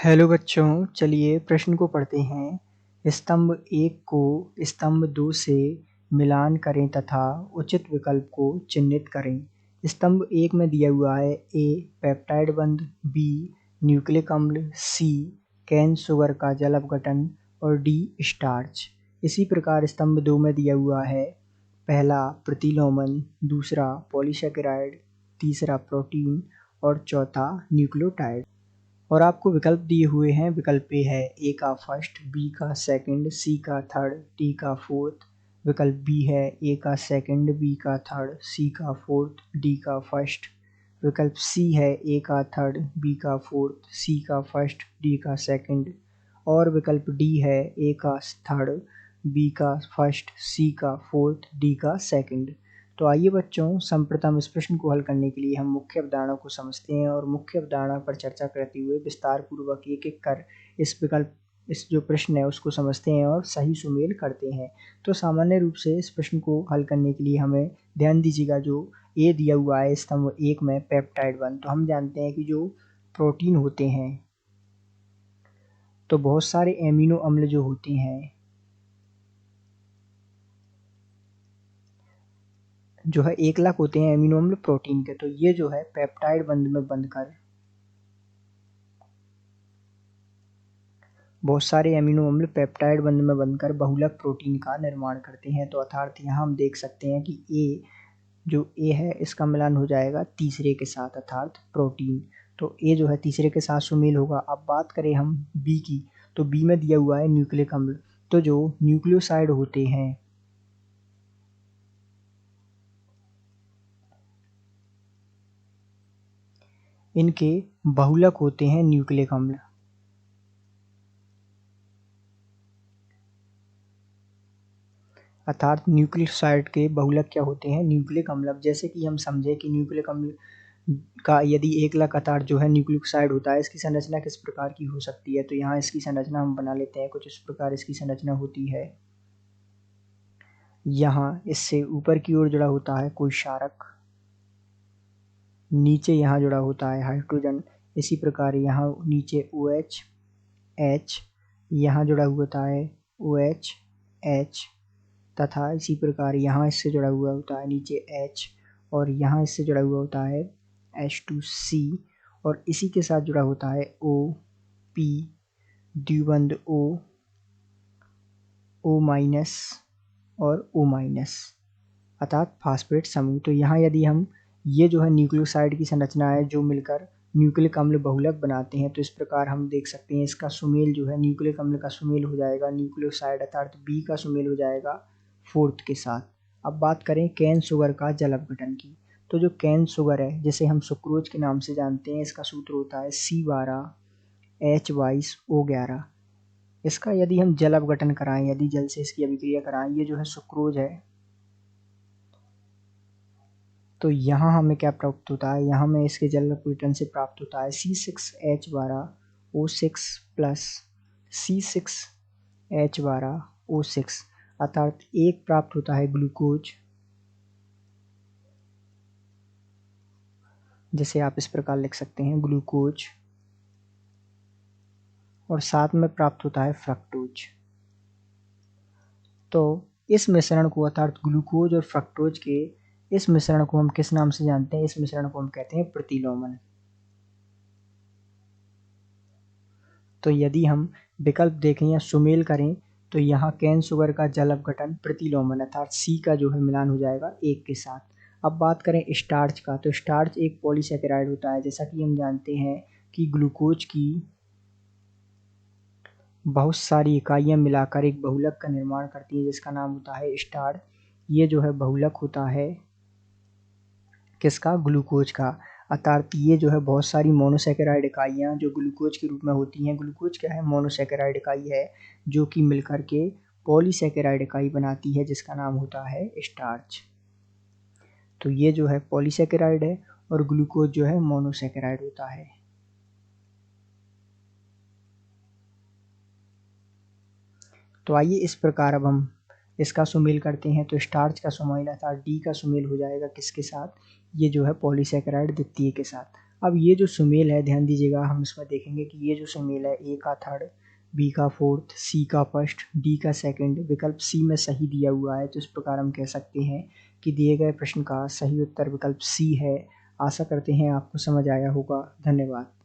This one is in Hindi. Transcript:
हेलो बच्चों, चलिए प्रश्न को पढ़ते हैं। स्तंभ 1 को स्तंभ 2 से मिलान करें तथा उचित विकल्प को चिह्नित करें। स्तंभ 1 में दिया हुआ है ए पेप्टाइड बंध, बी न्यूक्लिक अम्ल, सी कैन शुगर का जल अपघटन और डी स्टार्च। इसी प्रकार स्तंभ 2 में दिया हुआ है पहला प्रतिलोमन, दूसरा पॉलीसेकेराइड, तीसरा प्रोटीन और चौथा न्यूक्लियोटाइड। और आपको विकल्प दिए हुए हैं। विकल्प ए है ए का फर्स्ट, बी का सेकंड, सी का थर्ड, डी का फोर्थ। विकल्प बी है ए का सेकंड, बी का थर्ड, सी का फोर्थ, डी का फर्स्ट। विकल्प सी है ए का थर्ड, बी का फोर्थ, सी का फर्स्ट, डी का सेकंड। और विकल्प डी है ए का थर्ड, बी का फर्स्ट, सी का फोर्थ, डी का सेकंड। तो आइए बच्चों, सर्वप्रथम इस प्रश्न को हल करने के लिए हम मुख्य अवधारणा को समझते हैं और मुख्य अवधारणा पर चर्चा करते हुए विस्तार पूर्वक एक एक कर इस जो प्रश्न है उसको समझते हैं और सही सुमेल करते हैं। तो सामान्य रूप से इस प्रश्न को हल करने के लिए हमें ध्यान दीजिएगा, जो ए दिया हुआ है स्तंभ 1 में पेप्टाइड बंध। तो हम जानते हैं कि जो प्रोटीन होते हैं, तो बहुत सारे एमिनो अम्ल जो होते हैं जो है 1 लाख होते हैं एमिनो अम्ल प्रोटीन के। तो ये जो है पेप्टाइड बंध में बंधकर बहुत सारे एमिनो अम्ल पेप्टाइड बंध में बंधकर बहुलक प्रोटीन का निर्माण करते हैं। तो अर्थात यहाँ हम देख सकते हैं कि ए है इसका मिलान हो जाएगा तीसरे के साथ अर्थात प्रोटीन। तो ए जो है तीसरे के साथ सुमेल होगा। अब बात करें हम बी की, तो बी में दिया हुआ है न्यूक्लिक अम्ल। तो जो न्यूक्लियोसाइड होते हैं इनके बहुलक होते हैं न्यूक्लिक अम्ल। अर्थात न्यूक्लियोसाइड के बहुलक क्या होते हैं? न्यूक्लिक अम्ल। अब जैसे कि हम समझे कि न्यूक्लिक अम्ल का यदि 1 लाख अर्थात जो है न्यूक्लियोसाइड होता है, इसकी संरचना किस प्रकार की हो सकती है? तो यहाँ इसकी संरचना हम बना लेते हैं। कुछ इस प्रकार इसकी संरचना होती है। यहाँ इससे ऊपर की ओर जुड़ा होता है कोई क्षारक, नीचे यहाँ जुड़ा होता है हाइड्रोजन। इसी प्रकार यहाँ नीचे OH H, यहाँ जुड़ा हुआ होता है OH H, तथा इसी प्रकार यहाँ इससे जुड़ा हुआ होता है नीचे H, और यहाँ इससे जुड़ा हुआ होता है H2C, और इसी के साथ जुड़ा होता है O P द्विबंध O माइनस और O माइनस अर्थात फास्फेट समूह। तो यहाँ यदि हम ये जो है न्यूक्लियोसाइड की संरचना है जो मिलकर न्यूक्लिक अम्ल बहुलक बनाते हैं। तो इस प्रकार हम देख सकते हैं इसका सुमेल जो है न्यूक्लिक अम्ल का सुमेल हो जाएगा न्यूक्लियोसाइड अर्थात बी का सुमेल हो जाएगा फोर्थ के साथ। अब बात करें कैन शुगर का जल अपघटन की, तो जो कैन शुगर है जिसे हम सुक्रोज के नाम से जानते हैं, इसका सूत्र होता है C12H22O11। इसका यदि हम जल अपघटन कराएं, यदि जल से इसकी अभिक्रिया कराएं, ये जो है सुक्रोज है, तो यहाँ हमें क्या प्राप्त होता है? यहाँ में इसके जल अपघटन से प्राप्त होता है C6H12O6 प्लस C6H12O6 अर्थात एक प्राप्त होता है ग्लूकोज, जिसे आप इस प्रकार लिख सकते हैं ग्लूकोज, और साथ में प्राप्त होता है फ्रक्टोज। तो इस मिश्रण को अर्थात ग्लूकोज और फ्रक्टोज के इस मिश्रण को हम किस नाम से जानते हैं? इस मिश्रण को हम कहते हैं प्रतिलोमन। तो यदि हम विकल्प देखें या सुमेल करें, तो यहाँ कैन शुगर का जल अपघटन प्रतिलोमन अर्थात सी का जो है मिलान हो जाएगा 1 के साथ। अब बात करें स्टार्च का, तो स्टार्च एक पॉलीसेकेराइड होता है। जैसा कि हम जानते हैं कि ग्लूकोज की बहुत सारी इकाइयाँ मिलाकर एक बहुलक का निर्माण करती है जिसका नाम होता है स्टार्च। ये जो है बहुलक होता है किसका? ग्लूकोज का। अर्थात ये जो है बहुत सारी मोनोसेकेराइड इकाइयाँ जो ग्लूकोज के रूप में होती हैं। ग्लूकोज क्या है? मोनोसेकेराइड इकाई है जो कि मिलकर के पॉलीसेकेराइड इकाई बनाती है जिसका नाम होता है स्टार्च। तो ये जो है पॉलीसेकेराइड है और ग्लूकोज जो है मोनोसेकेराइड होता है। तो आइए इस प्रकार अब हम इसका सुमेल करते हैं। तो स्टार्च का सुमेल अर्थात डी का सुमेल हो जाएगा किसके साथ? ये जो है पॉलीसेकेराइड द्वितीय के साथ। अब ये जो सुमेल है ध्यान दीजिएगा, हम इसमें देखेंगे कि ये जो सुमेल है ए का थर्ड, बी का फोर्थ, सी का फर्स्ट, डी का सेकंड, विकल्प सी में सही दिया हुआ है। तो इस प्रकार हम कह सकते हैं कि दिए गए प्रश्न का सही उत्तर विकल्प सी है। आशा करते हैं आपको समझ आया होगा। धन्यवाद।